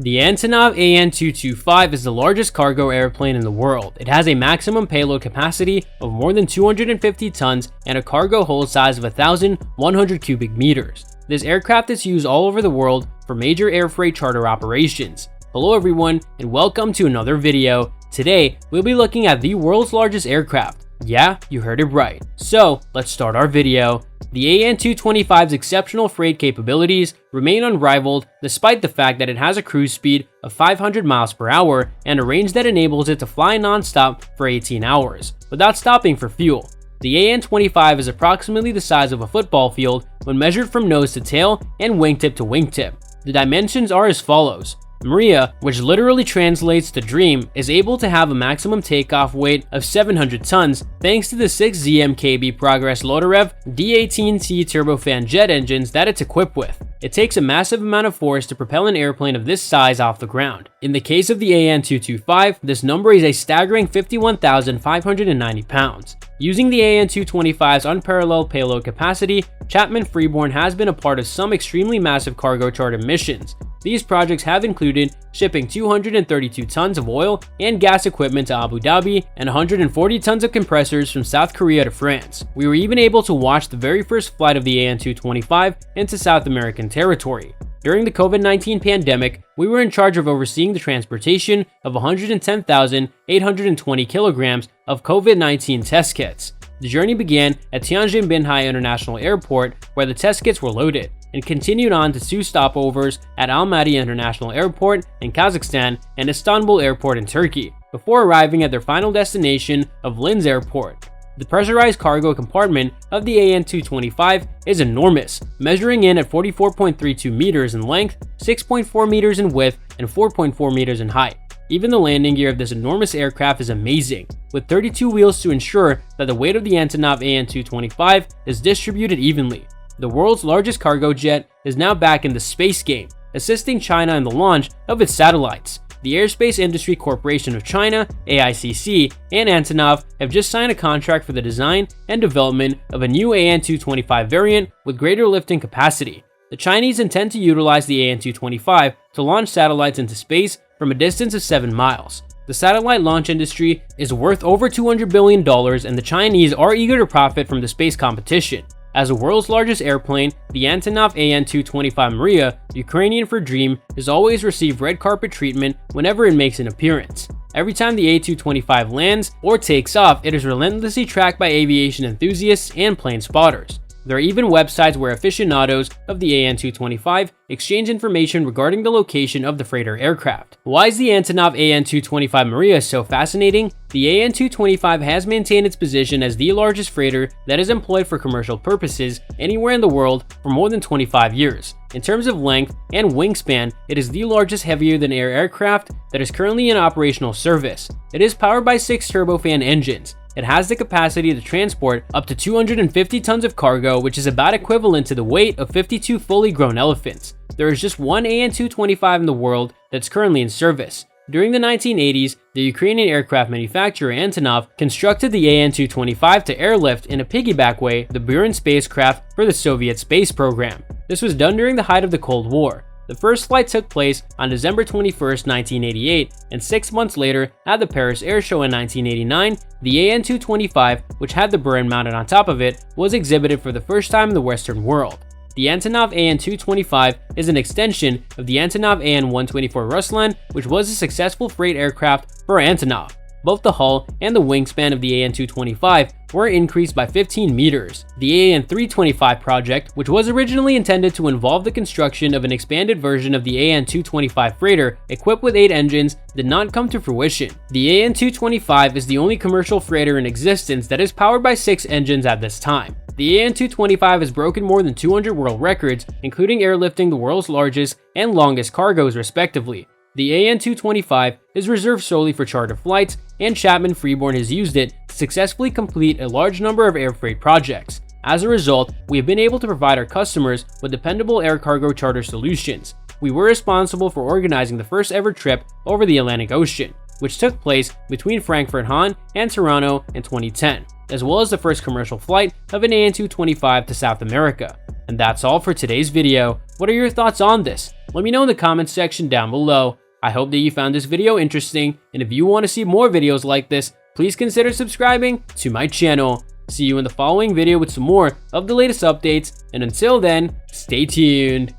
The Antonov AN225 is the largest cargo airplane in the world. It has a maximum payload capacity of more than 250 tons and a cargo hold size of 1,100 cubic meters. This aircraft is used all over the world for major air freight charter operations. Hello everyone, and welcome to another video. Today, we'll be looking at the world's largest aircraft. Yeah, you heard it right. So, let's start our video. The AN225's exceptional freight capabilities remain unrivaled despite the fact that it has a cruise speed of 500 miles per hour and a range that enables it to fly non-stop for 18 hours, without stopping for fuel. The AN25 is approximately the size of a football field when measured from nose to tail and wingtip to wingtip. The dimensions are as follows. Mriya, which literally translates to dream, is able to have a maximum takeoff weight of 700 tons thanks to the 6 ZMKB Progress Lotarev D18T turbofan jet engines that it's equipped with. It takes a massive amount of force to propel an airplane of this size off the ground. In the case of the AN225, this number is a staggering 51,590 pounds. Using the AN225's unparalleled payload capacity, Chapman Freeborn has been a part of some extremely massive cargo charter missions. These projects have included shipping 232 tons of oil and gas equipment to Abu Dhabi and 140 tons of compressors from South Korea to France. We were even able to watch the very first flight of the AN225 into South American territory. During the COVID-19 pandemic, we were in charge of overseeing the transportation of 110,820 kilograms of COVID-19 test kits. The journey began at Tianjin Binhai International Airport, where the test kits were loaded, and continued on to 2 stopovers at Almaty International Airport in Kazakhstan and Istanbul Airport in Turkey, before arriving at their final destination of Linz Airport. The pressurized cargo compartment of the AN225 is enormous, measuring in at 44.32 meters in length, 6.4 meters in width, and 4.4 meters in height. Even the landing gear of this enormous aircraft is amazing, with 32 wheels to ensure that the weight of the Antonov AN225 is distributed evenly. The world's largest cargo jet is now back in the space game, assisting China in the launch of its satellites. The Aerospace Industry Corporation of China, AICC, and Antonov have just signed a contract for the design and development of a new AN225 variant with greater lifting capacity. The Chinese intend to utilize the AN225 to launch satellites into space from a distance of 7 miles. The satellite launch industry is worth over $200 billion, and the Chinese are eager to profit from the space competition. As the world's largest airplane, the Antonov AN225 Mriya, Ukrainian for Dream, has always received red carpet treatment whenever it makes an appearance. Every time the A225 lands or takes off, it is relentlessly tracked by aviation enthusiasts and plane spotters. There are even websites where aficionados of the AN225 exchange information regarding the location of the freighter aircraft. Why is the Antonov AN225 Mriya so fascinating? The AN225 has maintained its position as the largest freighter that is employed for commercial purposes anywhere in the world for more than 25 years. In terms of length and wingspan, it is the largest heavier-than-air aircraft that is currently in operational service. It is powered by 6 turbofan engines. It has the capacity to transport up to 250 tons of cargo, which is about equivalent to the weight of 52 fully grown elephants. There is just one AN225 in the world that's currently in service. During the 1980s, the Ukrainian aircraft manufacturer Antonov constructed the AN225 to airlift in a piggyback way the Buran spacecraft for the Soviet space program. This was done during the height of the Cold War. The first flight took place on December 21, 1988, and 6 months later, at the Paris Air Show in 1989, the AN225, which had the Buran mounted on top of it, was exhibited for the first time in the Western world. The Antonov AN225 is an extension of the Antonov AN124 Ruslan, which was a successful freight aircraft for Antonov. Both the hull and the wingspan of the AN225 were increased by 15 meters. The AN325 project, which was originally intended to involve the construction of an expanded version of the AN225 freighter equipped with 8 engines, did not come to fruition. The AN225 is the only commercial freighter in existence that is powered by 6 engines at this time. The AN225 has broken more than 200 world records, including airlifting the world's largest and longest cargoes respectively. The AN225 is reserved solely for charter flights, and Chapman Freeborn has used it to successfully complete a large number of air freight projects. As a result, we have been able to provide our customers with dependable air cargo charter solutions. We were responsible for organizing the first ever trip over the Atlantic Ocean, which took place between Frankfurt Hahn and Toronto in 2010, as well as the first commercial flight of an AN225 to South America. And that's all for today's video. What are your thoughts on this? Let me know in the comments section down below. I hope that you found this video interesting, and if you want to see more videos like this, please consider subscribing to my channel. See you in the following video with some more of the latest updates, and until then, stay tuned.